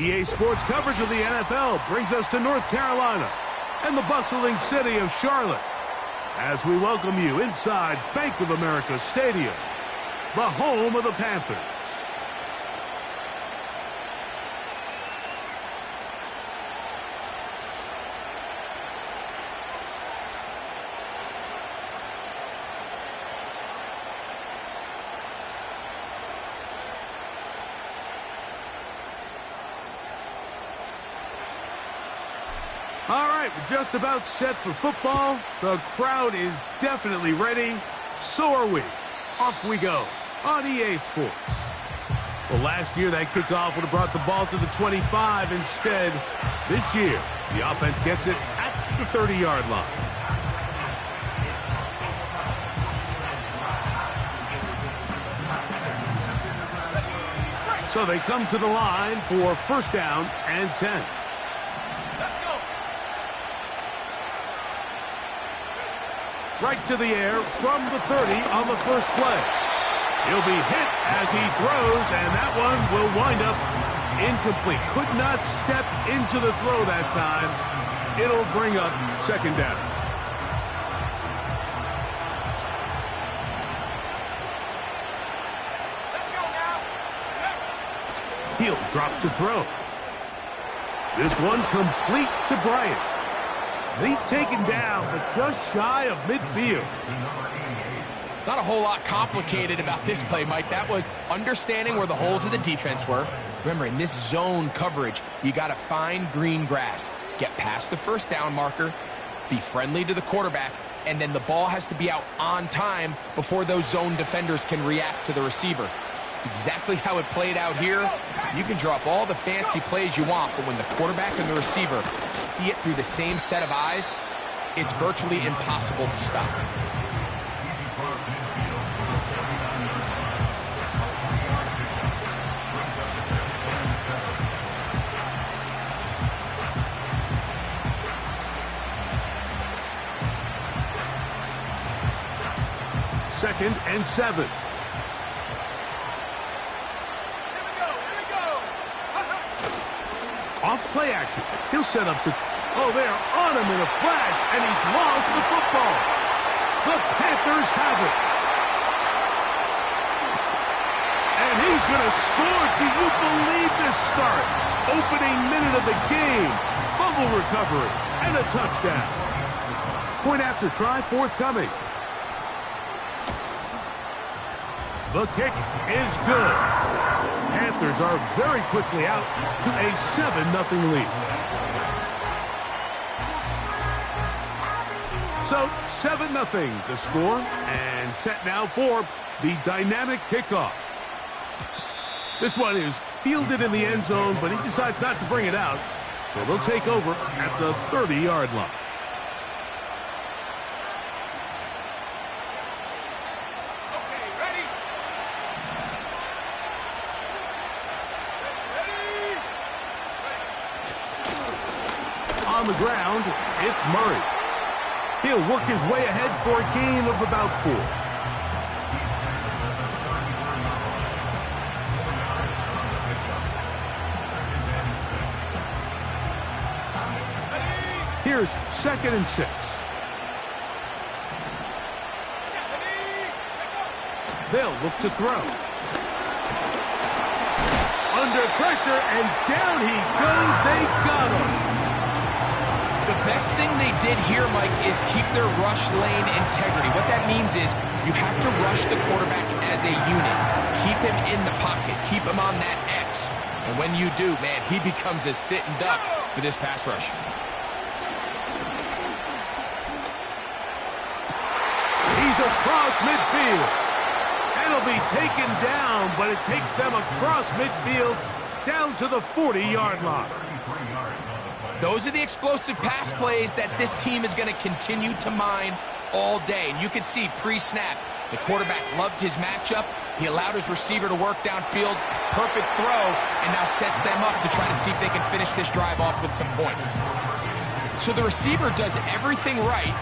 EA Sports coverage of the NFL brings us to North Carolina and the bustling city of Charlotte as we welcome you inside Bank of America Stadium, the home of the Panthers. All right, we're just about set for football. The crowd is definitely ready. So are we. Off we go on EA Sports. Well, last year that kickoff would have brought the ball to the 25. Instead, this year, the offense gets it at the 30-yard line. So they come to the line for first down and 10. Right to the air from the 30 on the first play. He'll be hit as he throws, and that one will wind up incomplete. Could not step into the throw that time. It'll bring up second down. Let's go now. He'll drop to throw. This one complete to Bryant. He's taken down, but just shy of midfield. Not a whole lot complicated about this play, Mike. That was understanding where the holes of the defense were. Remember, in this zone coverage, you got to find green grass. Get past the first down marker, be friendly to the quarterback, and then the ball has to be out on time before those zone defenders can react to the receiver. It's exactly how it played out here. You can draw up all the fancy plays you want, but when the quarterback and the receiver see it through the same set of eyes, it's virtually impossible to stop. Second and 7. Off play action. He'll set up to... Oh, they're on him in a flash, and he's lost the football. The Panthers have it. And he's going to score. Do you believe this start? Opening minute of the game. Fumble recovery and a touchdown. Point after try forthcoming. The kick is good. Panthers are very quickly out to a 7-0 lead. So 7-0 the score, and set now for the dynamic kickoff. This one is fielded in the end zone, but he decides not to bring it out, so they'll take over at the 30-yard line. On the ground, it's Murray. He'll work his way ahead for a gain of about 4. Here's second and 6. They'll look to throw. Under pressure, and down he goes. They got him. The best thing they did here, Mike, is keep their rush lane integrity. What that means is you have to rush the quarterback as a unit. Keep him in the pocket. Keep him on that X. And when you do, man, he becomes a sitting duck for this pass rush. He's across midfield. And he'll be taken down, but it takes them across midfield down to the 40-yard line. Those are the explosive pass plays that this team is going to continue to mine all day. And you can see pre-snap, the quarterback loved his matchup. He allowed his receiver to work downfield. Perfect throw, and now sets them up to try to see if they can finish this drive off with some points. So the receiver does everything right,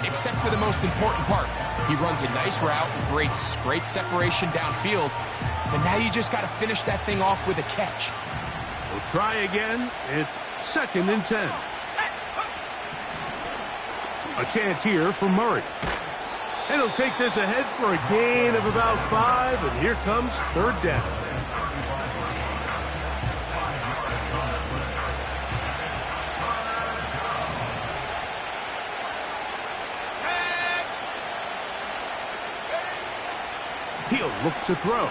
except for the most important part. He runs a nice route, great separation downfield, but now you just got to finish that thing off with a catch. We'll try again. It's 2nd and 10. A chance here for Murray. And he'll take this ahead for a gain of about 5, and here comes 3rd down. He'll look to throw.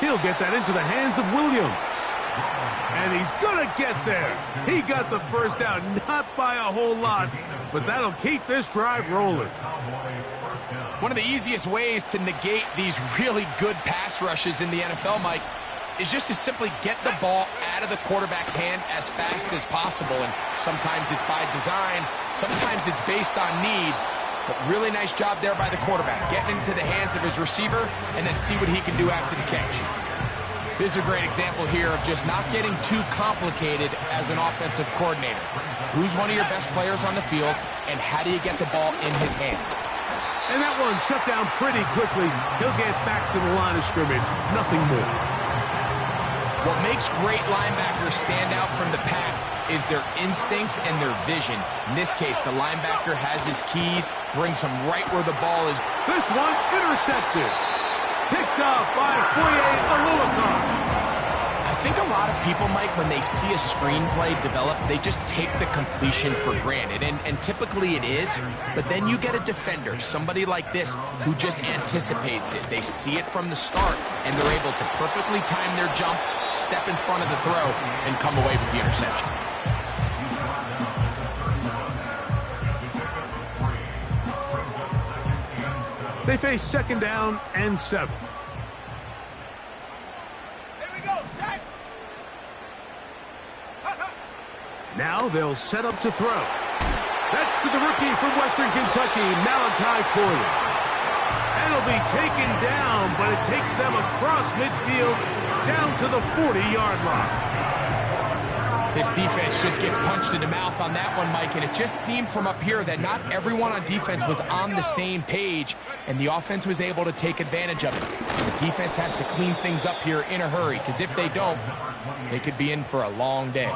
He'll get that into the hands of Williams. And he's going to get there. He got the 1st down, not by a whole lot, but that'll keep this drive rolling. One of the easiest ways to negate these really good pass rushes in the NFL, Mike, is just to simply get the ball out of the quarterback's hand as fast as possible. And sometimes it's by design, sometimes it's based on need. But really nice job there by the quarterback, getting into the hands of his receiver and then see what he can do after the catch. This is a great example here of just not getting too complicated as an offensive coordinator. Who's one of your best players on the field, and how do you get the ball in his hands? And that one shut down pretty quickly. He'll get back to the line of scrimmage, nothing more. What makes great linebackers stand out from the pack is their instincts and their vision. In this case, the linebacker has his keys, brings him right where the ball is. This one intercepted. Picked off by Aesl. I think a lot of people, Mike, when they see a screenplay develop, they just take the completion for granted. And typically it is, but then you get a defender, somebody like this, who just anticipates it. They see it from the start, and they're able to perfectly time their jump, step in front of the throw, and come away with the interception. They face 2nd down and 7. Now they'll set up to throw. That's to the rookie from Western Kentucky, Malachi Corley. And it'll be taken down, but it takes them across midfield down to the 40-yard line. This defense just gets punched in the mouth on that one, Mike, and it just seemed from up here that not everyone on defense was on the same page, and the offense was able to take advantage of it. The defense has to clean things up here in a hurry, because if they don't, they could be in for a long day.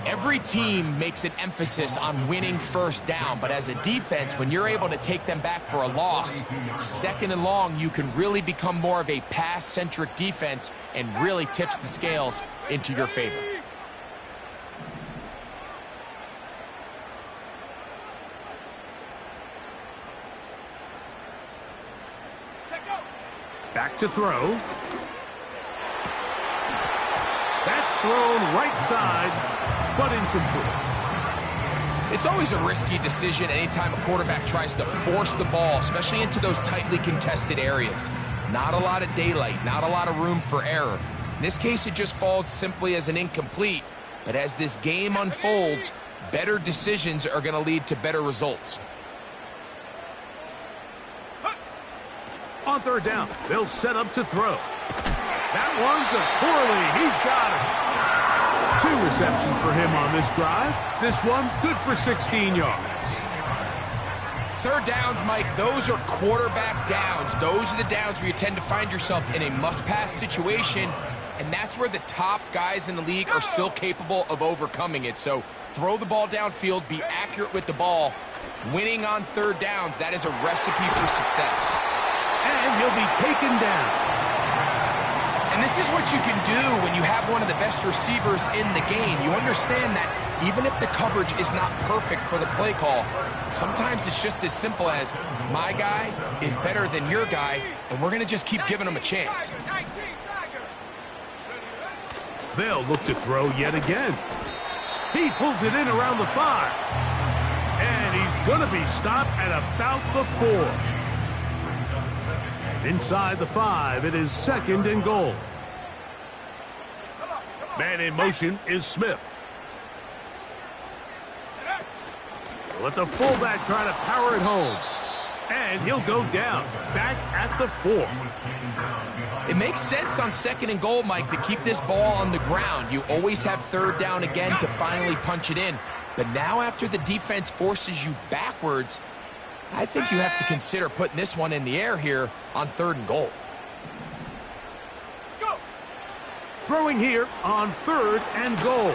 Every team makes an emphasis on winning 1st down, but as a defense, when you're able to take them back for a loss, 2nd and long, you can really become more of a pass-centric defense and really tips the scales into your favor. Back to throw. That's thrown right side, but incomplete. It's always a risky decision anytime a quarterback tries to force the ball, especially into those tightly contested areas. Not a lot of daylight, not a lot of room for error. In this case, it just falls simply as an incomplete. But as this game unfolds, better decisions are going to lead to better results. On 3rd down, they'll set up to throw. That one's a Corley. He's got it. 2 receptions for him on this drive. This one good for 16 yards. 3rd downs, Mike, those are quarterback downs. Those are the downs where you tend to find yourself in a must-pass situation, and that's where the top guys in the league are still capable of overcoming it. So throw the ball downfield, be accurate with the ball. Winning on 3rd downs, that is a recipe for success. And he'll be taken down. And this is what you can do when you have one of the best receivers in the game. You understand that even if the coverage is not perfect for the play call, sometimes it's just as simple as my guy is better than your guy, and we're going to just keep giving him a chance. They'll look to throw yet again. He pulls it in around the 5. And he's going to be stopped at about the 4. Inside the 5, it is 2nd and goal. Man in motion is Smith. Let the fullback try to power it home. And he'll go down, back at the 4. It makes sense on 2nd and goal, Mike, to keep this ball on the ground. You always have 3rd down again to finally punch it in. But now after the defense forces you backwards, I think you have to consider putting this one in the air here on 3rd and goal. Throwing here on 3rd and goal.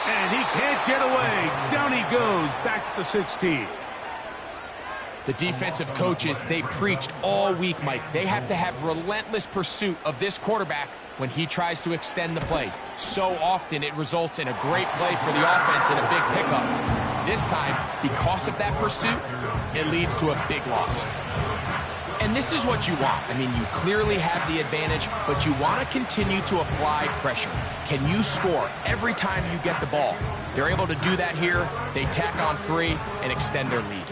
And he can't get away. Down he goes back to the 16. The defensive coaches, they preached all week, Mike. They have to have relentless pursuit of this quarterback when he tries to extend the play. So often it results in a great play for the offense and a big pickup. This time, because of that pursuit, it leads to a big loss. And this is what you want. I mean, you clearly have the advantage, but you want to continue to apply pressure. Can you score every time you get the ball? They're able to do that here. They tack on 3 and extend their lead.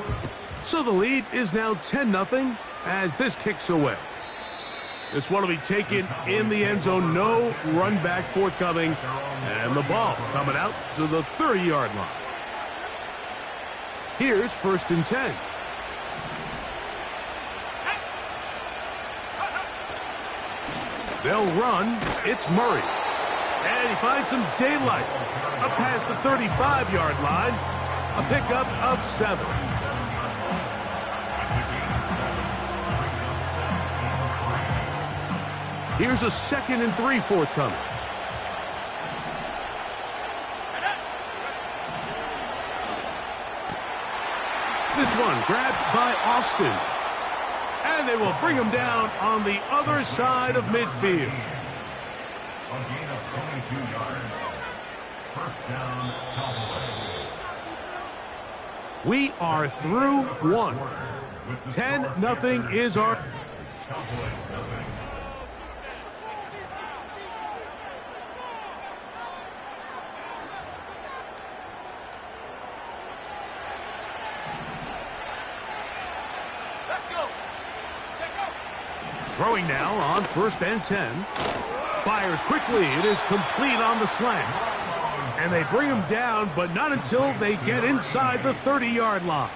So the lead is now 10-0 as this kicks away. This one will be taken in the end zone. No run back forthcoming. And the ball coming out to the 30-yard line. Here's 1st and 10. They'll run. It's Murray. And he finds some daylight. Up past the 35-yard line. A pickup of 7. Here's a 2nd and 3 forthcoming. This one grabbed by Austin. And they will bring him down on the other side of midfield. A gain of 22 yards. 1st down, Cowboys. We are through 1. 10-0 is our... Throwing now on 1st and 10. Fires quickly. It is complete on the slant. And they bring him down, but not until they get inside the 30-yard line.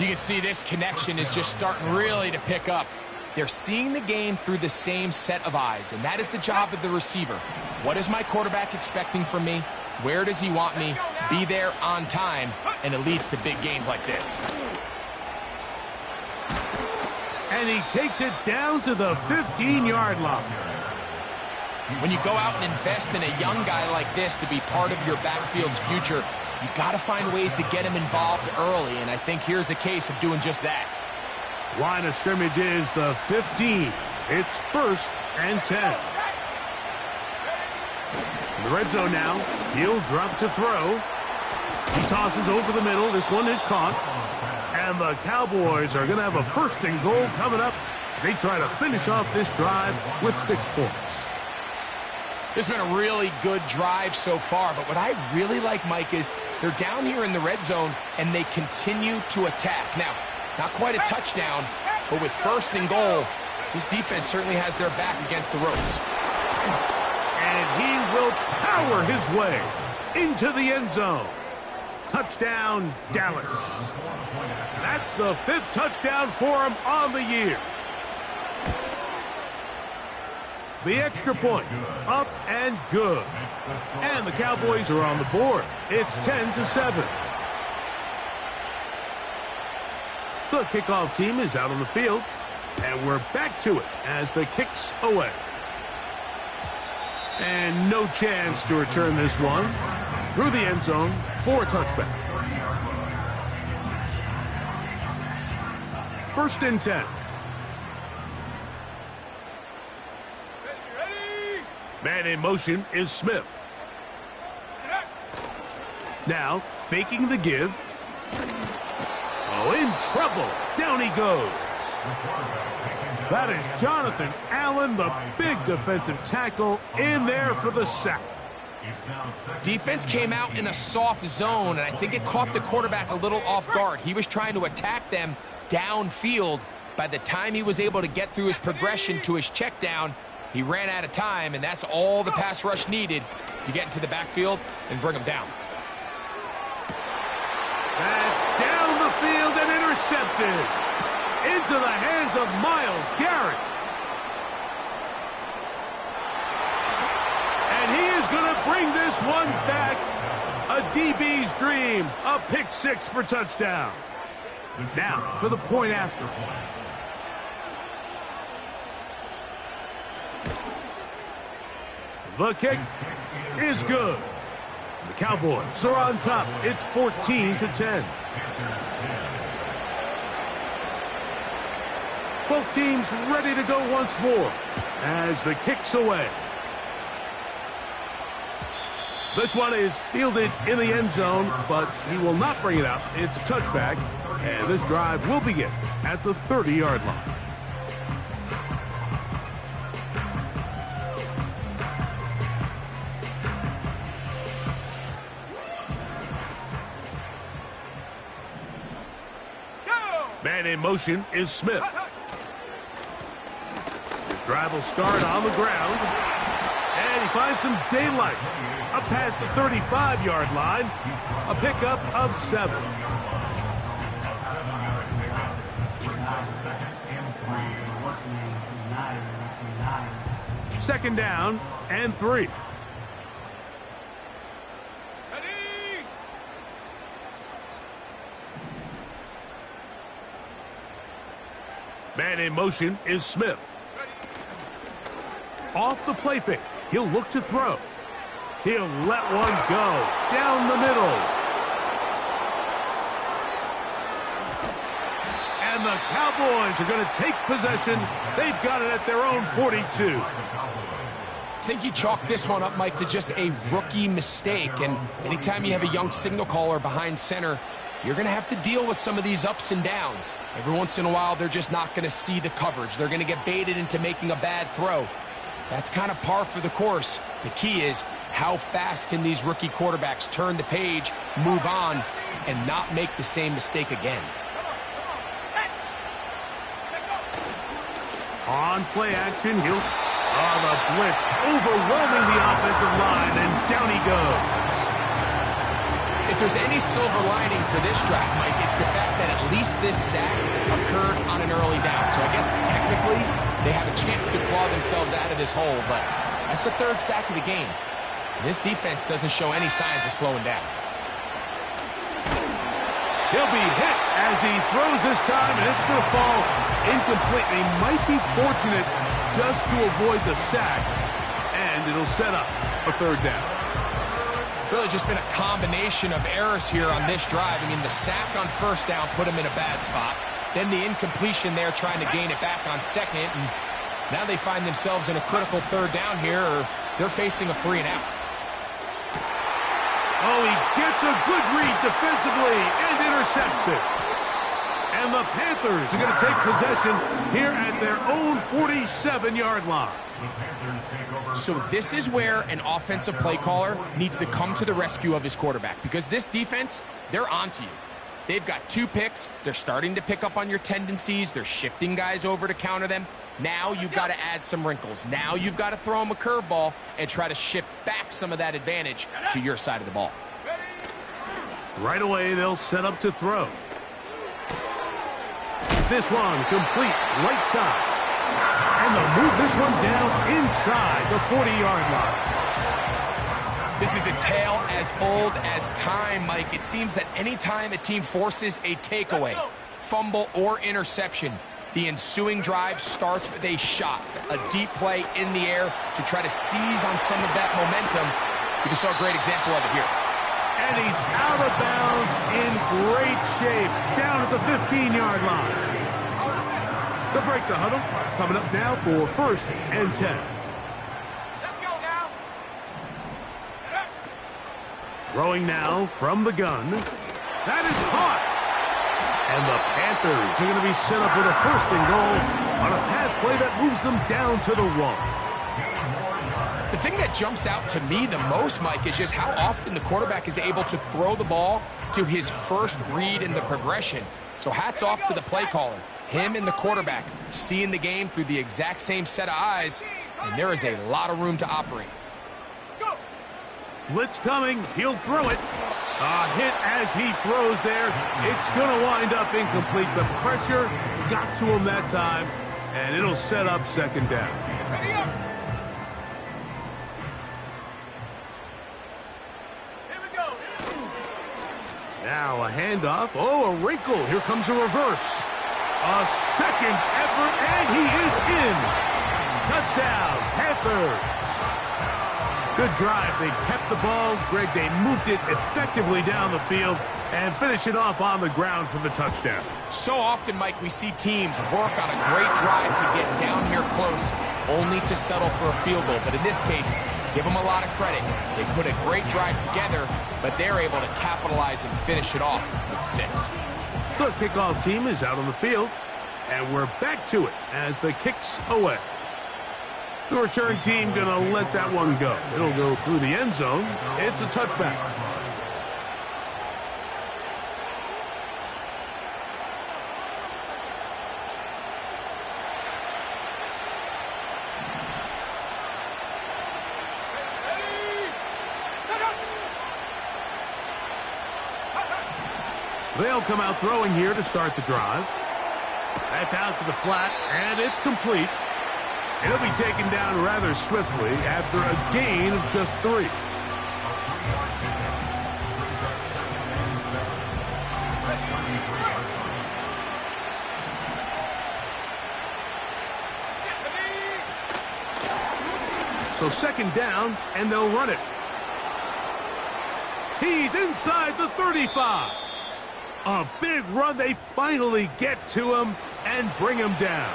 You can see this connection is just starting really to pick up. They're seeing the game through the same set of eyes, and that is the job of the receiver. What is my quarterback expecting from me? Where does he want me? Be there on time, and it leads to big gains like this. And he takes it down to the 15-yard line. When you go out and invest in a young guy like this to be part of your backfield's future, you got to find ways to get him involved early, and I think here's a case of doing just that. Line of scrimmage is the 15. It's 1st and 10. In the red zone now, he'll drop to throw. He tosses over the middle. This one is caught. And the Cowboys are going to have a 1st and goal coming up. They try to finish off this drive with 6 points. It's been a really good drive so far, but what I really like, Mike, is they're down here in the red zone, and they continue to attack. Now, not quite a touchdown, but with 1st and goal, this defense certainly has their back against the ropes. And he will power his way into the end zone. Touchdown, Dallas. That's the 5th touchdown for him on the year. The extra point, up and good. And the Cowboys are on the board. It's 10-7. The kickoff team is out on the field, and we're back to it as the kick's away. And no chance to return this one through the end zone for a touchback. 1st and 10. Man in motion is Smith. Now, faking the give. Oh, in trouble. Down he goes. That is Jonathan Allen, the big defensive tackle, in there for the sack. Defense came out in a soft zone, and I think it caught the quarterback a little off guard. He was trying to attack them downfield. By the time he was able to get through his progression to his check down, he ran out of time, and that's all the pass rush needed to get into the backfield and bring him down. That's down the field and intercepted. Into the hands of Myles Garrett. And he is going to bring this one back. A DB's dream. A pick 6 for touchdown. Now for the point after. The kick is good. The Cowboys are on top. It's 14-10. Both teams ready to go once more as the kick's away. This one is fielded in the end zone, but he will not bring it out. It's a touchback, and this drive will begin at the 30-yard line. Man in motion is Smith. His drive will start on the ground. And he finds some daylight. Up past the 35-yard line. A pickup of 7. Second down and 3. Man in motion is Smith. Off the play fake. He'll look to throw. He'll let one go down the middle. And the Cowboys are going to take possession. They've got it at their own 42. I think you chalk this one up, Mike, to just a rookie mistake. And anytime you have a young signal caller behind center, you're going to have to deal with some of these ups and downs. Every once in a while, they're just not going to see the coverage. They're going to get baited into making a bad throw. That's kind of par for the course. The key is how fast can these rookie quarterbacks turn the page, move on, and not make the same mistake again. On play action, he'll... Oh, the blitz overwhelming the offensive line, and down he goes. If there's any silver lining for this drive, Mike, it's the fact that at least this sack occurred on an early down. So I guess technically they have a chance to claw themselves out of this hole, but that's the 3rd sack of the game. This defense doesn't show any signs of slowing down. He'll be hit as he throws this time, and it's going to fall incomplete. He might be fortunate just to avoid the sack, and it'll set up a 3rd down. Really just been a combination of errors here on this drive. I mean, the sack on 1st down put him in a bad spot. Then the incompletion there trying to gain it back on 2nd. And now they find themselves in a critical 3rd down here, or they're facing a 3 and out. Oh, he gets a good read defensively and intercepts it. And the Panthers are going to take possession here at their own 47-yard line. So this is where an offensive play caller needs to come to the rescue of his quarterback, because this defense, they're onto you. They've got 2 picks. They're starting to pick up on your tendencies. They're shifting guys over to counter them. Now you've got to add some wrinkles. Now you've got to throw them a curveball and try to shift back some of that advantage to your side of the ball. Right away, they'll set up to throw. This one complete right side. And they'll move this one down inside the 40-yard line. This is a tale as old as time, Mike. It seems that anytime a team forces a takeaway, fumble, or interception, the ensuing drive starts with a shot, a deep play in the air to try to seize on some of that momentum. You just saw a great example of it here. And he's out of bounds in great shape down at the 15-yard line. They'll break the huddle. Coming up now for 1st and 10. Let's go now. Throwing now from the gun. That is caught. And the Panthers are going to be set up with a 1st and goal on a pass play that moves them down to the 1. The thing that jumps out to me the most, Mike, is just how often the quarterback is able to throw the ball to his first read in the progression. So hats off to the play caller. Him and the quarterback seeing the game through the exact same set of eyes, and there is a lot of room to operate. Blitz coming. He'll throw it. A hit as he throws there. It's going to wind up incomplete. The pressure got to him that time, and it'll set up 2nd down. Ready up. Here we go. Now a handoff. Oh, a wrinkle. Here comes a reverse. A 2nd effort, and he is in. Touchdown, Panthers. Good drive. They kept the ball. Greg, they moved it effectively down the field and finish it off on the ground for the touchdown. So often, Mike, we see teams work on a great drive to get down here close, only to settle for a field goal. But in this case, give them a lot of credit. They put a great drive together, but they're able to capitalize and finish it off with 6. The kickoff team is out on the field, and we're back to it as the kick's away. The return team going to let that one go. It'll go through the end zone. It's a touchback. They'll come out throwing here to start the drive. That's out to the flat, and it's complete. It'll be taken down rather swiftly after a gain of just 3. So second down, and they'll run it. He's inside the 35. A big run. They finally get to him and bring him down.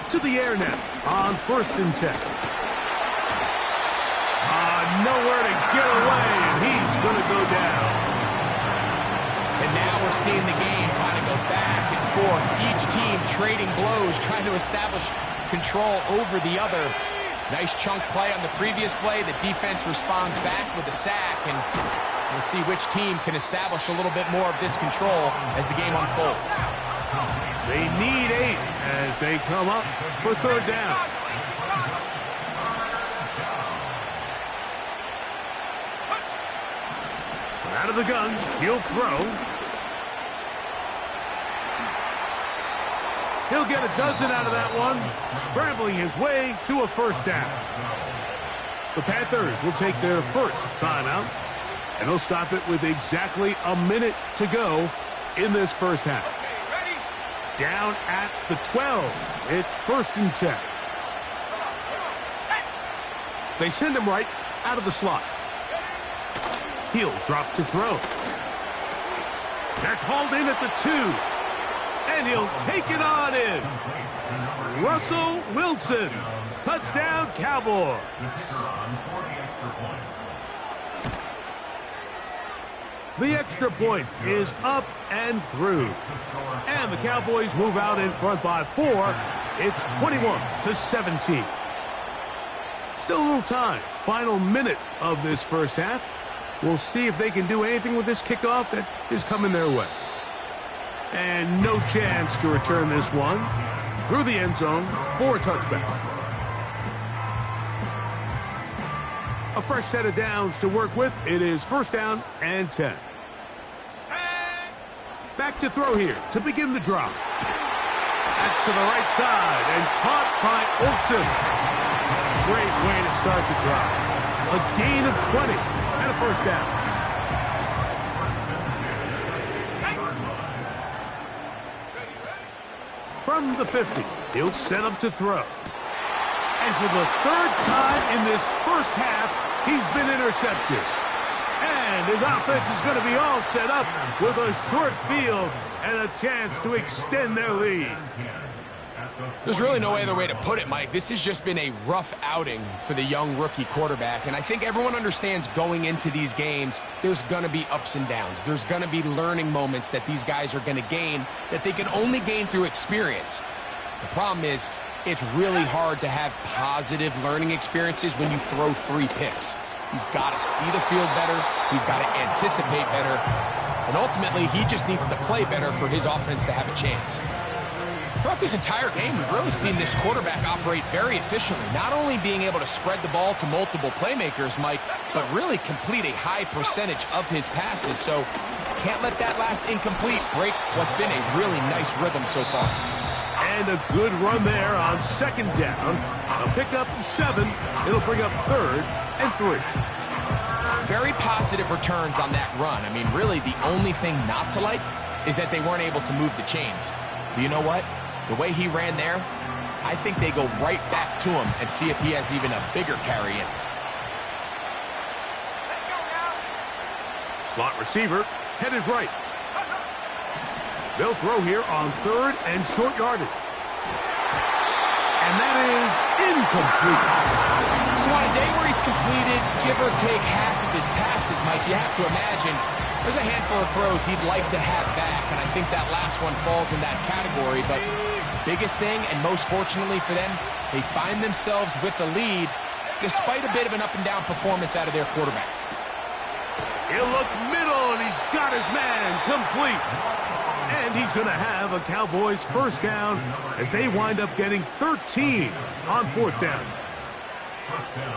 To the air now on 1st and 10. Nowhere to get away, and he's going to go down. And now we're seeing the game kind of go back and forth. Each team trading blows, trying to establish control over the other. Nice chunk play on the previous play. The defense responds back with a sack, and we'll see which team can establish a little bit more of this control as the game unfolds. They need 8 as they come up for 3rd down. Out of the gun, he'll throw. He'll get a dozen out of that one, scrambling his way to a 1st down. The Panthers will take their first timeout, and they'll stop it with exactly a minute to go in this first half. Down at the 12. It's 1st and 10. They send him right out of the slot. He'll drop to throw. That's hauled in at the 2. And he'll take it on in. Russell Wilson. Touchdown, Cowboys. The extra point is up and through. And the Cowboys move out in front by 4. It's 21-17. Still a little time. Final minute of this first half. We'll see if they can do anything with this kickoff that is coming their way. And no chance to return this one through the end zone for a touchback. A fresh set of downs to work with. It is 1st down and 10. Back to throw here to begin the drop. That's to the right side and caught by Olsen. Great way to start the drive. A gain of 20. And a 1st down. From the 50, he'll set up to throw. And for the 3rd time in this first half, he's been intercepted. And his offense is going to be all set up with a short field and a chance to extend their lead. There's really no other way to put it, Mike. This has just been a rough outing for the young rookie quarterback, and I think everyone understands going into these games, there's going to be ups and downs. There's going to be learning moments that these guys are going to gain that they can only gain through experience. The problem is, it's really hard to have positive learning experiences when you throw 3 picks. He's got to see the field better. He's got to anticipate better. And ultimately, he just needs to play better for his offense to have a chance. Throughout this entire game, we've really seen this quarterback operate very efficiently, not only being able to spread the ball to multiple playmakers, Mike, but really complete a high percentage of his passes. So can't let that last incomplete break what's been a really nice rhythm so far. And And a good run there on second down. A pickup of 7. It'll bring up 3rd and 3. Very positive returns on that run. I mean, really, the only thing not to like is that they weren't able to move the chains. But you know what? The way he ran there, I think they go right back to him and see if he has even a bigger carry in. Let's go now. Slot receiver headed right. They'll throw here on 3rd and short yardage. And that is incomplete. So on a day where he's completed, give or take half of his passes, Mike, you have to imagine there's a handful of throws he'd like to have back, and I think that last one falls in that category. But biggest thing, and most fortunately for them, they find themselves with the lead despite a bit of an up-and-down performance out of their quarterback. He'll look middle, and he's got his man complete. And he's going to have a Cowboys first down as they wind up getting 13 on 4th down.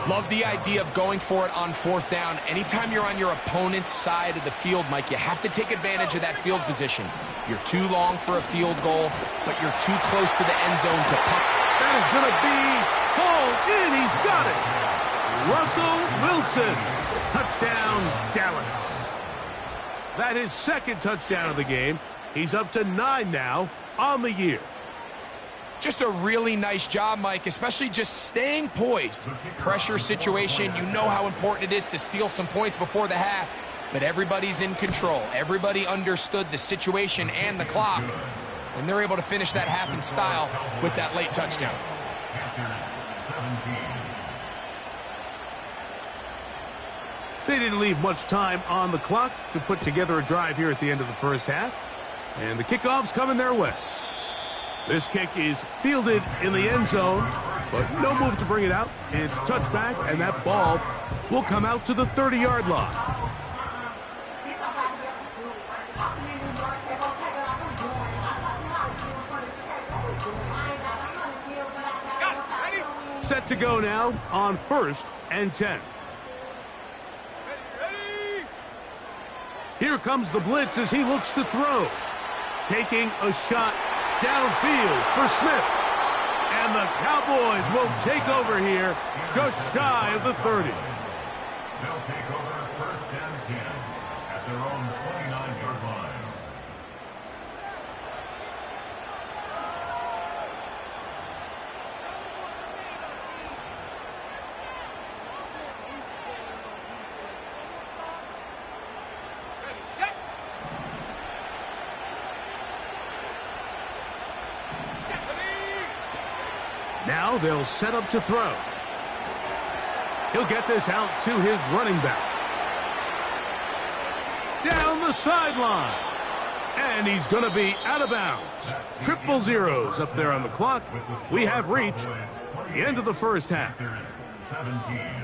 Love the idea of going for it on 4th down. Anytime you're on your opponent's side of the field, Mike, you have to take advantage of that field position. You're too long for a field goal, but you're too close to the end zone to punt. That is going to be hauled in. He's got it. Russell Wilson. Touchdown, Dallas. That is 2nd touchdown of the game. He's up to 9 now on the year. Just a really nice job, Mike, especially just staying poised. Pressure situation, you know how important it is to steal some points before the half, but everybody's in control. Everybody understood the situation and the clock, and they're able to finish that half in style with that late touchdown. They didn't leave much time on the clock to put together a drive here at the end of the first half. And the kickoff's coming their way. This kick is fielded in the end zone, but no move to bring it out. It's touchback, and that ball will come out to the 30-yard line. Set to go now on 1st and 10. Here comes the blitz as he looks to throw. Taking a shot downfield for Smith. And the Cowboys will take over here just shy of the 30. They'll take over 1st and 10 at their own 29-yard line. Ready, set. Now they'll set up to throw. He'll get this out to his running back. Down the sideline. And he's going to be out of bounds. 000 up there on the clock. We have reached the end of the first half. 17.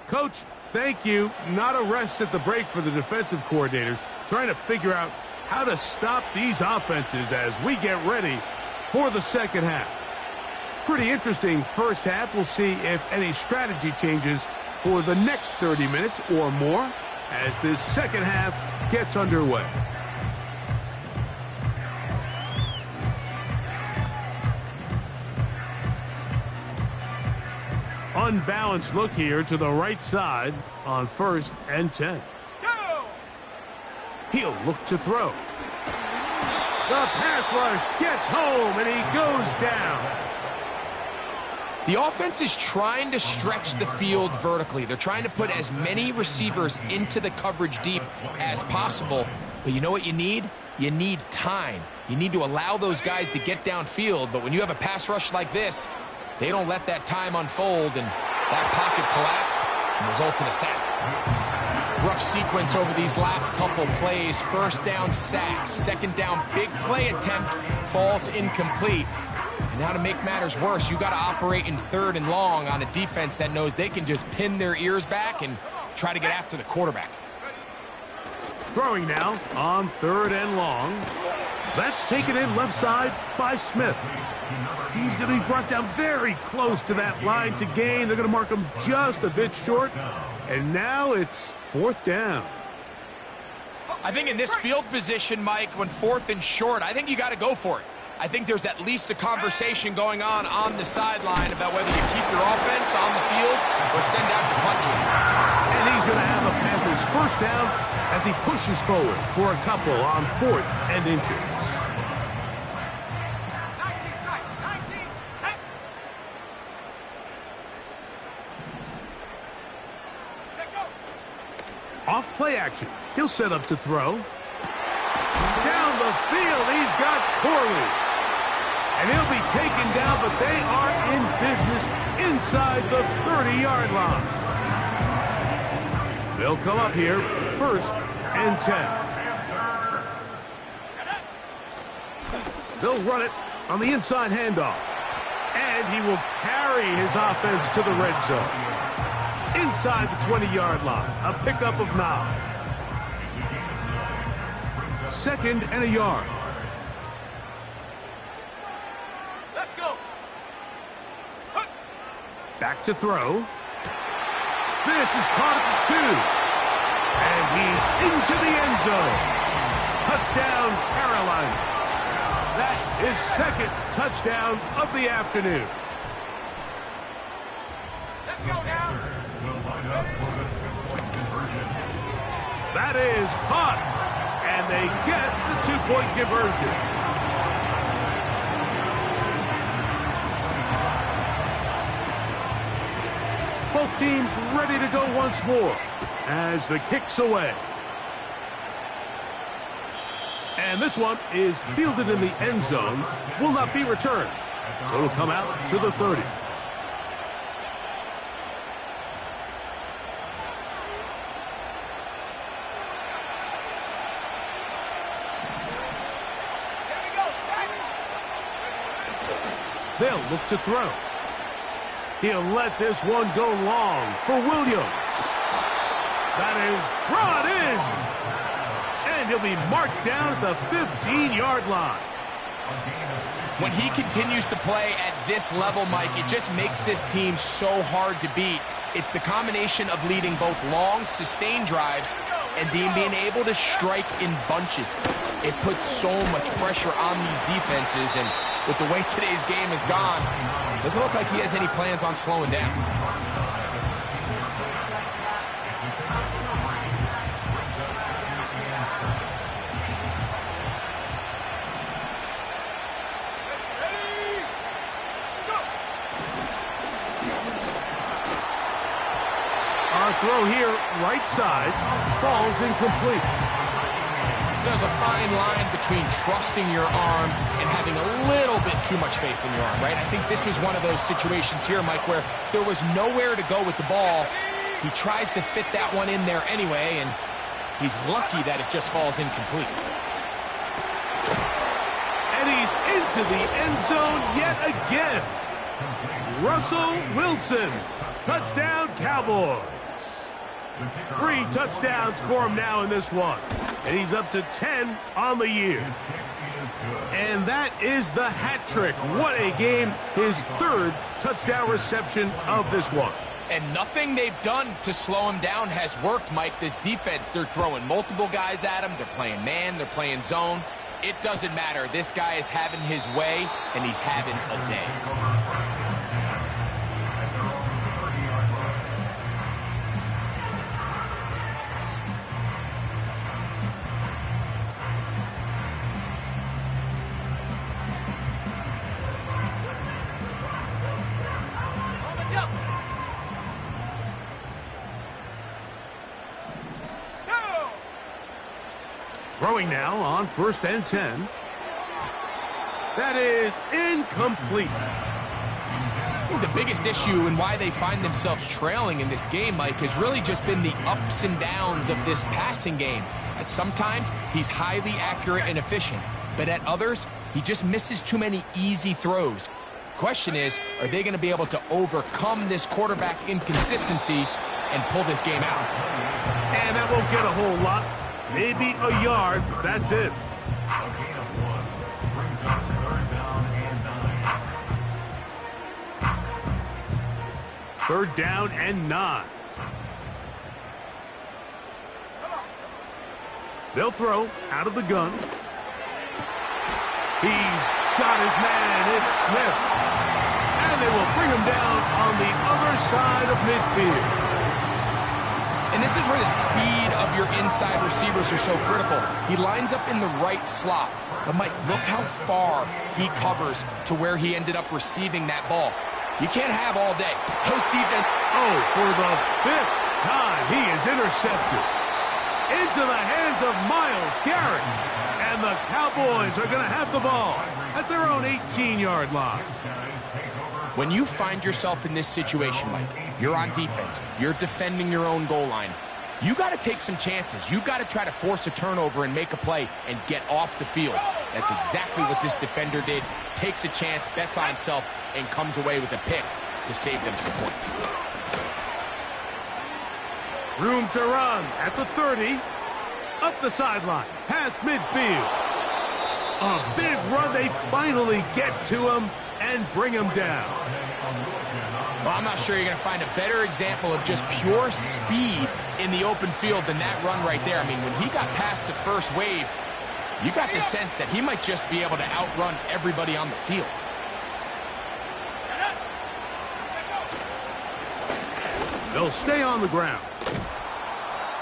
Coach, thank you. Not a rest at the break for the defensive coordinators, trying to figure out how to stop these offenses as we get ready for the second half. Pretty interesting first half. We'll see if any strategy changes for the next 30 minutes or more as this second half gets underway. Unbalanced look here to the right side on 1st and 10. Go! He'll look to throw. The pass rush gets home and he goes down. The offense is trying to stretch the field vertically. They're trying to put as many receivers into the coverage deep as possible. But you know what you need? You need time. You need to allow those guys to get downfield. But when you have a pass rush like this, they don't let that time unfold, and that pocket collapsed and results in a sack. Rough sequence over these last couple plays. 1st down sack, 2nd down big play attempt falls incomplete. And now to make matters worse, you got to operate in 3rd and long on a defense that knows they can just pin their ears back and try to get after the quarterback. Throwing now on 3rd and long. That's taken in left side by Smith. He's going to be brought down very close to that line to gain. They're going to mark him just a bit short. And now it's 4th down. I think in this field position, Mike, when 4th and short, I think you got to go for it. I think there's at least a conversation going on the sideline about whether you keep your offense on the field or send out the punt game. And he's going to have a Panthers 1st down as he pushes forward for a couple on 4th and inches. 19 tight, 19 tight. Take go. Off play action. He'll set up to throw. Down the field, he's got Corley. And he'll be taken down, but they are in business inside the 30-yard line. They'll come up here, 1st and 10. They'll run it on the inside handoff. And he will carry his offense to the red zone. Inside the 20-yard line, a pickup of 9. 2nd and a yard. Let's go. Back to throw. This is caught at the 2. And he's into the end zone. Touchdown, Carolina. That is 2nd touchdown of the afternoon. Let's go now. That is caught. And they get the 2-point conversion. Both teams ready to go once more as the kick's away. And this one is fielded in the end zone, will not be returned. So it'll come out to the 30. They'll look to throw. He'll let this one go long for Williams. That is brought in. And he'll be marked down at the 15-yard line. When he continues to play at this level, Mike, it just makes this team so hard to beat. It's the combination of leading both long, sustained drives and being able to strike in bunches. It puts so much pressure on these defenses, and with the way today's game has gone, doesn't look like he has any plans on slowing down. Our throw here, right side, falls incomplete. There's a fine line between trusting your arm and having a little bit too much faith in your arm, right? I think this is one of those situations here, Mike, where there was nowhere to go with the ball. He tries to fit that one in there anyway, and he's lucky that it just falls incomplete. And he's into the end zone yet again. Russell Wilson, touchdown Cowboys. 3 touchdowns for him now in this one. And he's up to 10 on the year. And that is the hat trick. What a game. His 3rd touchdown reception of this one. And nothing they've done to slow him down has worked, Mike. This defense, they're throwing multiple guys at him. They're playing man. They're playing zone. It doesn't matter. This guy is having his way, and he's having a day. Throwing now on 1st and 10. That is incomplete. I think the biggest issue and why they find themselves trailing in this game, Mike, has really just been the ups and downs of this passing game. At sometimes, he's highly accurate and efficient, but at others, he just misses too many easy throws. Question is, are they going to be able to overcome this quarterback inconsistency and pull this game out? And that won't get a whole lot. Maybe a yard, that's it. 3rd down and 9. They'll throw out of the gun. He's got his man. It's Smith. And they will bring him down on the other side of midfield. And this is where the speed of your inside receivers are so critical. He lines up in the right slot. But, Mike, look how far he covers to where he ended up receiving that ball. You can't have all day. Post defense. Oh, for the 5th time, he is intercepted. Into the hands of Myles Garrett. And the Cowboys are going to have the ball at their own 18-yard line. When you find yourself in this situation, Mike, you're on defense, you're defending your own goal line, you got to take some chances. You got to try to force a turnover and make a play and get off the field. That's exactly what this defender did. Takes a chance, bets on himself, and comes away with a pick to save them some points. Room to run at the 30. Up the sideline, past midfield. A big run. They finally get to him and bring him down. Well, I'm not sure you're going to find a better example of just pure speed in the open field than that run right there. I mean, when he got past the first wave, you got the sense that he might just be able to outrun everybody on the field. They'll stay on the ground.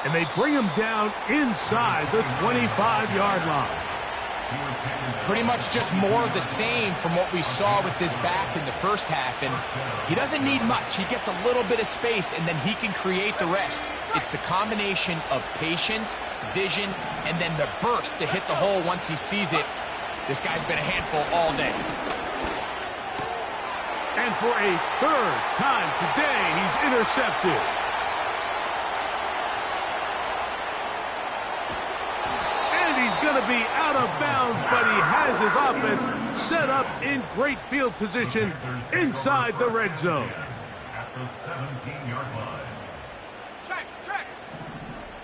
And they bring him down inside the 25-yard line. Pretty much just more of the same from what we saw with this back in the first half. And he doesn't need much. He gets a little bit of space, and then he can create the rest. It's the combination of patience, vision, and then the burst to hit the hole once he sees it. This guy's been a handful all day. And for a 3rd time today, he's intercepted. Going to be out of bounds, but he has his offense set up in great field position inside the red zone. At the 17-yard line. Check.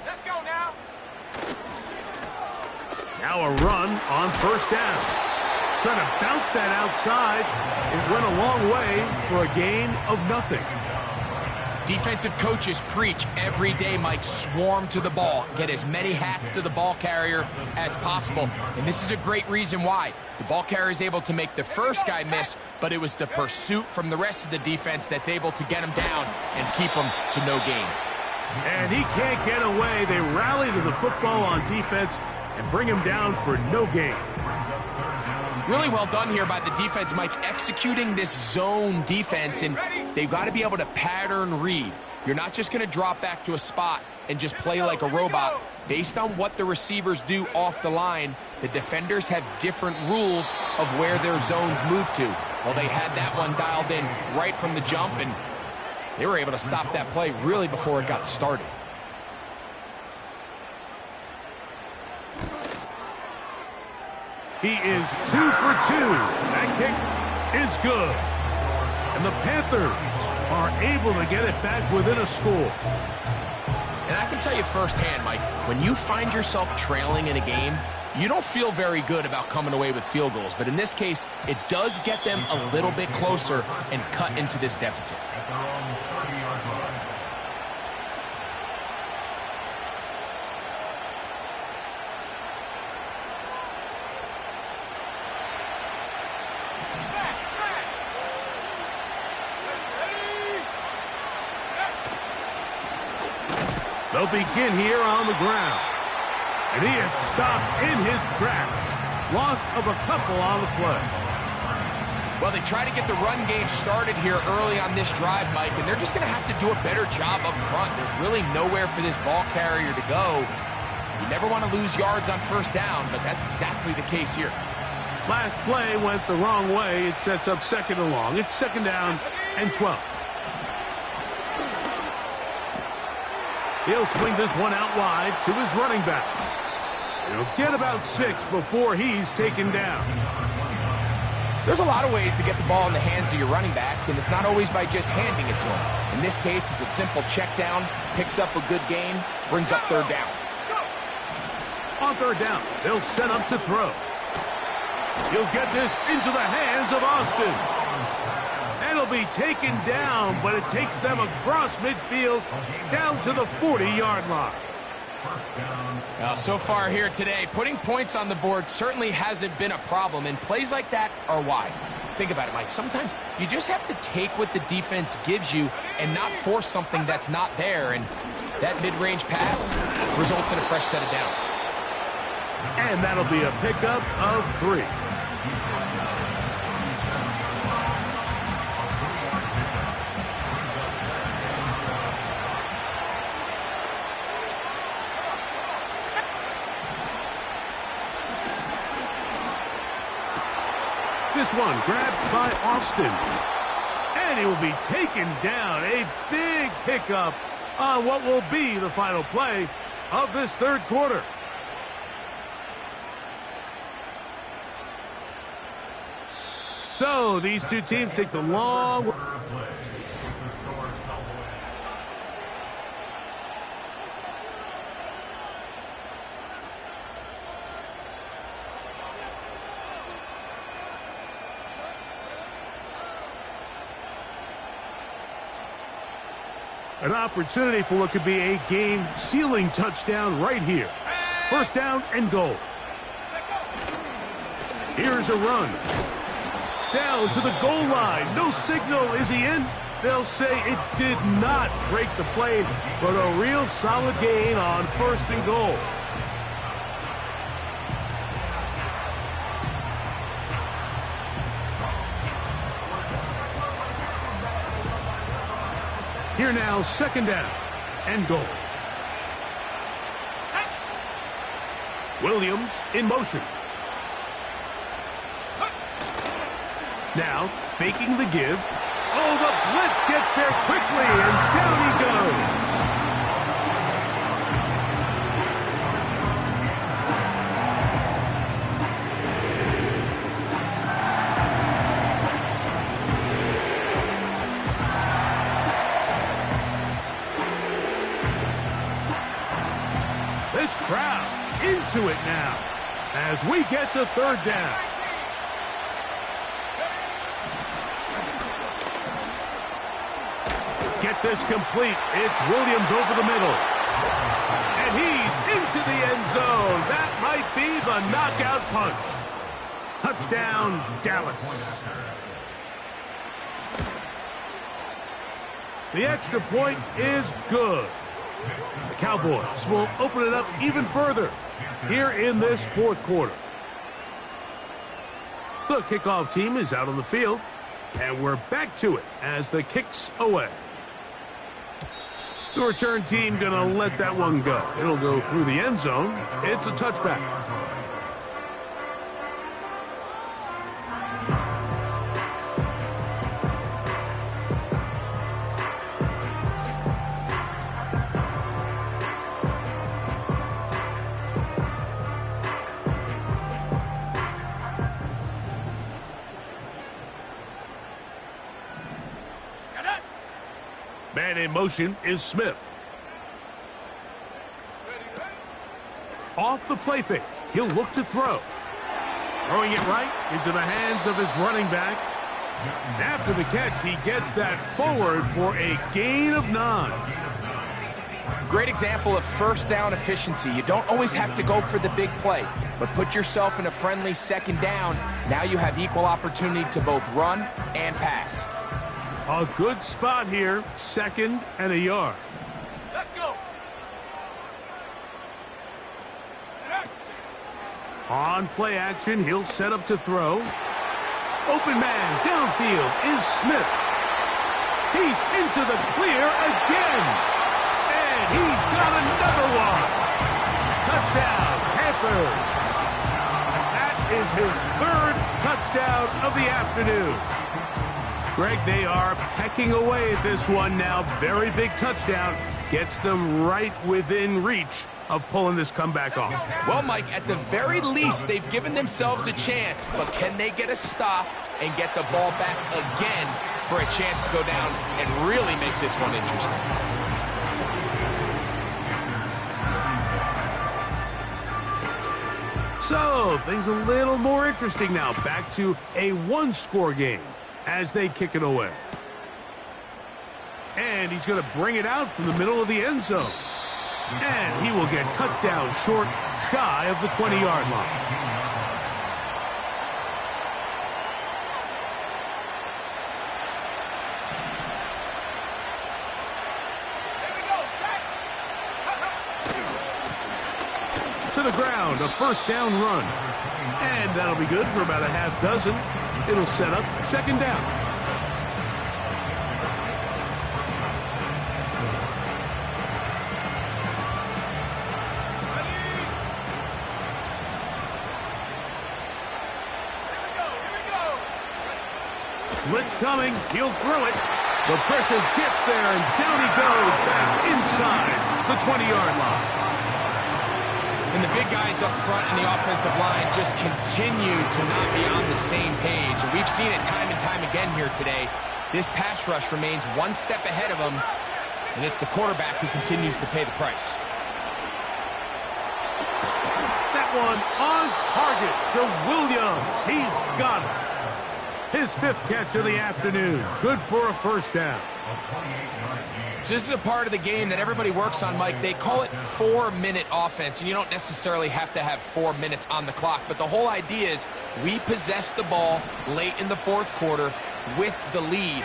Let's go now. Now a run on 1st down. Trying to bounce that outside. It went a long way for a gain of nothing. Defensive coaches preach every day, Mike, swarm to the ball. Get as many hats to the ball carrier as possible. And this is a great reason why. The ball carrier is able to make the first guy miss, but it was the pursuit from the rest of the defense that's able to get him down and keep him to no gain. And he can't get away. They rally to the football on defense and bring him down for no gain. Really well done here by the defense, Mike, executing this zone defense, and they've got to be able to pattern read. You're not just going to drop back to a spot and just play like a robot. Based on what the receivers do off the line, the defenders have different rules of where their zones move to. Well, they had that one dialed in right from the jump, and they were able to stop that play really before it got started. He is 2 for 2. That kick is good. And the Panthers are able to get it back within a score. And I can tell you firsthand, Mike, when you find yourself trailing in a game, you don't feel very good about coming away with field goals. But in this case, it does get them a little bit closer and cut into this deficit. At their own 30-yard line. They'll begin here on the ground. And he is stopped in his tracks. Loss of a couple on the play. Well, they try to get the run game started here early on this drive, Mike, and they're just going to have to do a better job up front. There's really nowhere for this ball carrier to go. You never want to lose yards on 1st down, but that's exactly the case here. Last play went the wrong way. It sets up 2nd and long. It's 2nd down and 12. He'll swing this one out wide to his running back. He'll get about 6 before he's taken down. There's a lot of ways to get the ball in the hands of your running backs, and it's not always by just handing it to them. In this case, it's a simple check down, picks up a good gain, brings up 3rd down. On 3rd down, they'll set up to throw. He'll get this into the hands of Austin. And he'll They'll be taken down, but it takes them across midfield down to the 40-yard line. So far here today, putting points on the board certainly hasn't been a problem, and plays like that are why. Think about it, Mike. Sometimes you just have to take what the defense gives you and not force something that's not there, and that mid-range pass results in a fresh set of downs. And that'll be a pickup of 3. This one grabbed by Austin. And he will be taken down. A big pickup on what will be the final play of this third quarter. So these two teams take the long... An opportunity for what could be a game-sealing touchdown right here. First down and goal. Here's a run. Down to the goal line. No signal. Is he in? They'll say it did not break the plane, but a real solid gain on first and goal. Here now, second down and goal. Williams in motion. Now, faking the give. Oh, the blitz gets there quickly, and down he goes. This crowd into it now as we get to third down. Get this complete. It's Williams over the middle. And he's into the end zone. That might be the knockout punch. Touchdown, Dallas. The extra point is good. The Cowboys will open it up even further here in this fourth quarter. The kickoff team is out on the field, and we're back to it as the kick's away. The return team going to let that one go. It'll go through the end zone. It's a touchback. Man in motion is Smith. Off the play fake. He'll look to throw. Throwing it right into the hands of his running back. After the catch, he gets that forward for a gain of 9. Great example of first down efficiency. You don't always have to go for the big play, but put yourself in a friendly second down. Now you have equal opportunity to both run and pass. A good spot here, second and a yard. Let's go. On play action, he'll set up to throw. Open man downfield is Smith. He's into the clear again. And he's got another one. Touchdown, Panthers. That is his third touchdown of the afternoon. Greg, they are pecking away at this one now. Very big touchdown. Gets them right within reach of pulling this comeback off. Well, Mike, at the very least, they've given themselves a chance, but can they get a stop and get the ball back again for a chance to go down and really make this one interesting? So, things a little more interesting now. Back to a one-score game as they kick it away. And he's going to bring it out from the middle of the end zone. And he will get cut down short, shy of the 20-yard line. To the ground, a first down run. And that'll be good for about a half dozen. It'll set up second down. Blitz coming. He'll throw it. The pressure gets there, and down he goes back inside the 20-yard line. And the big guys up front in the offensive line just continue to not be on the same page. And we've seen it time and time again here today. This pass rush remains one step ahead of them, and it's the quarterback who continues to pay the price. That one on target to Williams. He's got it. His fifth catch of the afternoon. Good for a first down. So this is a part of the game that everybody works on, Mike. They call it 4-minute offense, and you don't necessarily have to have 4 minutes on the clock. But the whole idea is we possess the ball late in the fourth quarter with the lead.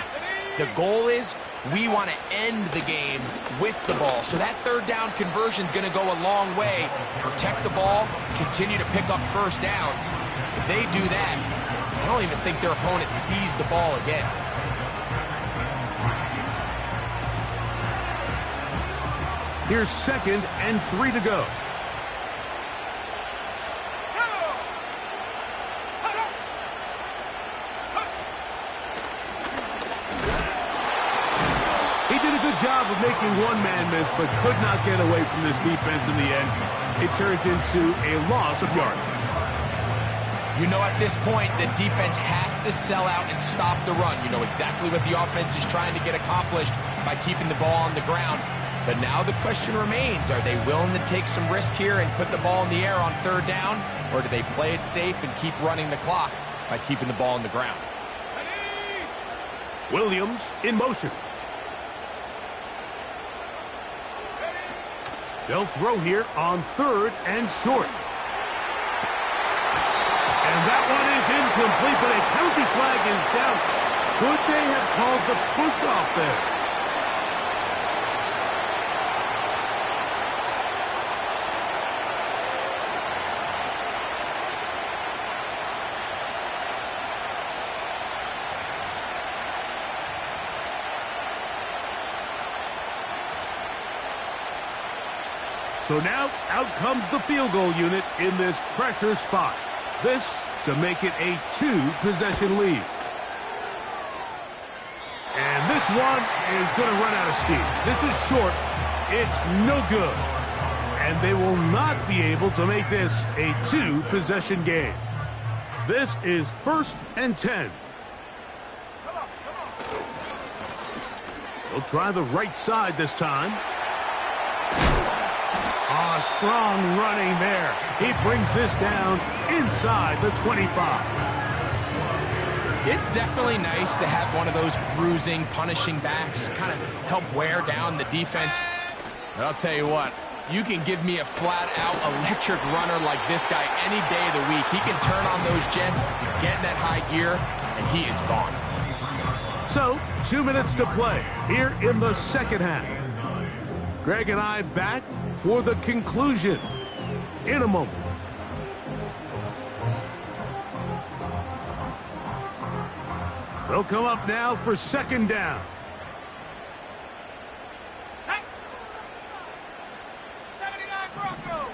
The goal is we want to end the game with the ball. So that third down conversion is going to go a long way. Protect the ball, continue to pick up first downs. If they do that, I don't even think their opponent sees the ball again. Here's 2nd and 3 to go. He did a good job of making one man miss, but could not get away from this defense in the end. It turns into a loss of yardage. You know at this point the defense has to sell out and stop the run. You know exactly what the offense is trying to get accomplished by keeping the ball on the ground. But now the question remains, are they willing to take some risk here and put the ball in the air on third down? Or do they play it safe and keep running the clock by keeping the ball on the ground? Williams in motion. They'll throw here on 3rd and short. And that one is incomplete, but a penalty flag is down. Could they have called the push-off there? So now, out comes the field goal unit in this pressure spot. This to make it a 2-possession lead. And this one is going to run out of steam. This is short. It's no good. And they will not be able to make this a 2-possession game. This is 1st and 10. They'll try the right side this time. Strong running there. He brings this down inside the 25. It's definitely nice to have one of those bruising, punishing backs kind of help wear down the defense. But I'll tell you what, you can give me a flat-out electric runner like this guy any day of the week. He can turn on those jets, get in that high gear, and he is gone. So, 2 minutes to play here in the second half. Greg and I back for the conclusion in a moment. They'll come up now for second down. Check. 79 Bronco.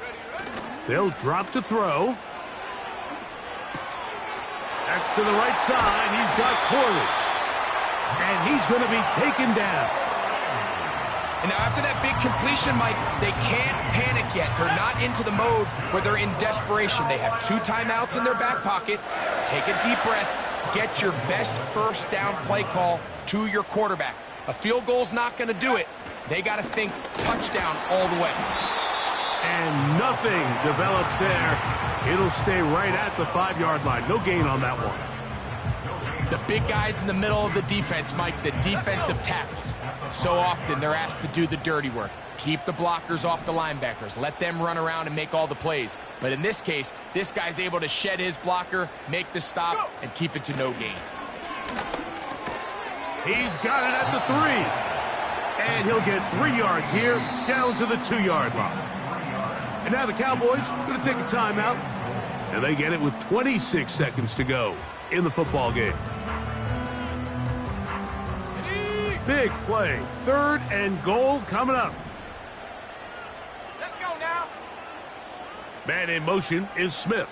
Ready. They'll drop to throw. That's to the right side. He's got Corley. And he's going to be taken down. And now after that big completion, Mike, they can't panic yet. They're not into the mode where they're in desperation. They have 2 timeouts in their back pocket. Take a deep breath. Get your best first down play call to your quarterback. A field goal's not going to do it. They got to think touchdown all the way. And nothing develops there. It'll stay right at the 5-yard line. No gain on that one. The big guys in the middle of the defense, Mike, the defensive tackles. So often they're asked to do the dirty work. Keep the blockers off the linebackers. Let them run around and make all the plays. But in this case, this guy's able to shed his blocker, make the stop, and keep it to no gain. He's got it at the 3. And he'll get 3 yards here, down to the 2-yard line. And now the Cowboys are going to take a timeout. And they get it with 26 seconds to go in the football game. Big play. 3rd and goal coming up. Let's go now. Man in motion is Smith.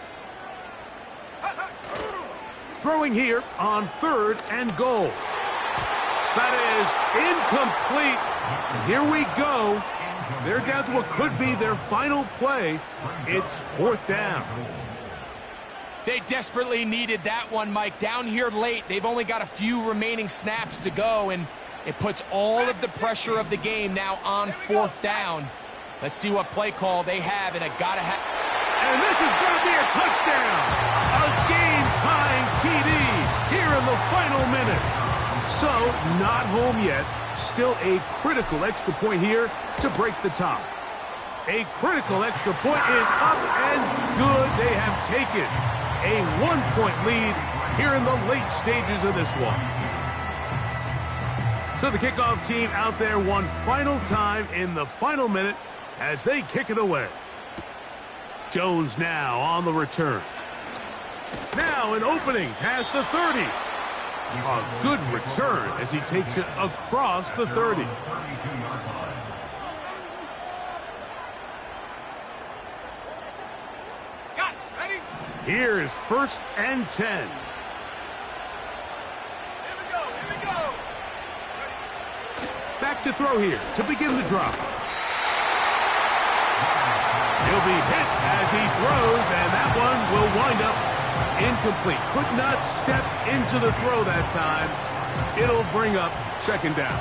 Throwing here on 3rd and goal. That is incomplete. And here we go. They're down to what could be their final play. It's 4th down. They desperately needed that one, Mike. Down here late, they've only got a few remaining snaps to go, and it puts all of the pressure of the game now on 4th down. Let's see what play call they have, and it gotta have. And this is going to be a touchdown. A game-tying TD here in the final minute. So, not home yet. Still a critical extra point here to break the tie. A critical extra point is up and good. They have taken a 1-point lead here in the late stages of this one. So the kickoff team out there one final time in the final minute as they kick it away. Jones now on the return. Now an opening past the 30. A good return as he takes it across the 30. Got it. Ready? Here's 1st and 10. Here we go. Here we go. Back to throw here to begin the drop. He'll be hit as he throws, and that one will wind up incomplete. Could not step into the throw that time. It'll bring up 2nd down.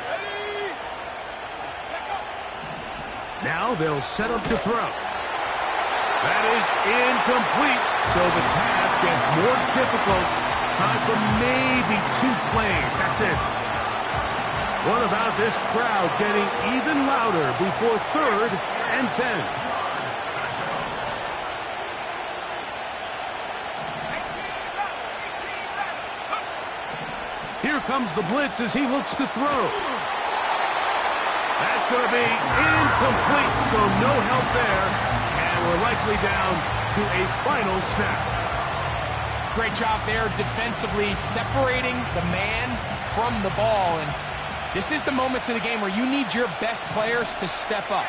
Ready? Check up. Now they'll set up to throw. That is incomplete, so the task gets more difficult. Time for maybe 2 plays. That's it. What about this crowd getting even louder before 3rd and 10? 18 left. Here comes the blitz as he looks to throw. That's going to be incomplete, so no help there. And we're likely down to a final snap. Great job there defensively, separating the man from the ball. And this is the moments of the game where you need your best players to step up.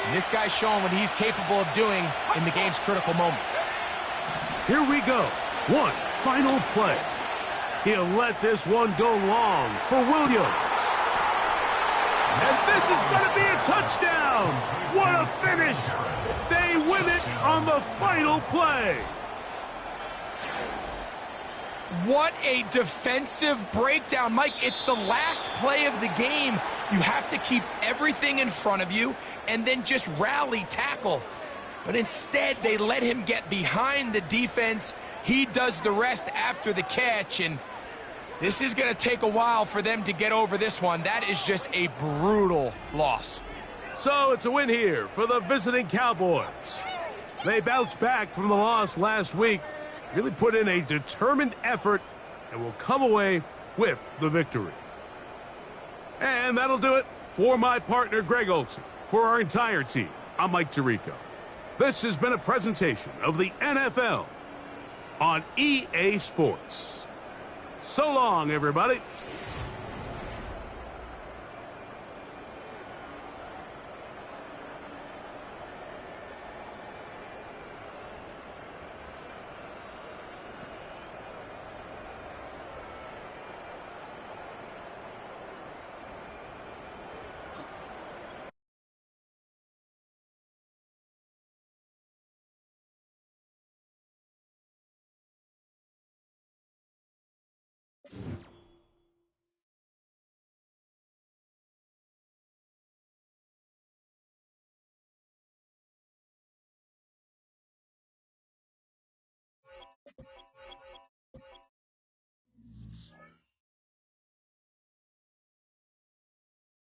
And this guy's showing what he's capable of doing in the game's critical moment. Here we go. One final play. He'll let this one go long for Williams. And this is going to be a touchdown. What a finish. They win it on the final play. What a defensive breakdown. Mike, it's the last play of the game. You have to keep everything in front of you and then just rally tackle. But instead, they let him get behind the defense. He does the rest after the catch, and this is going to take a while for them to get over this one. That is just a brutal loss. So it's a win here for the visiting Cowboys. They bounced back from the loss last week, really put in a determined effort, and will come away with the victory. And that'll do it for my partner, Greg Olson. For our entire team, I'm Mike Tirico. This has been a presentation of the NFL on EA Sports. So long, everybody.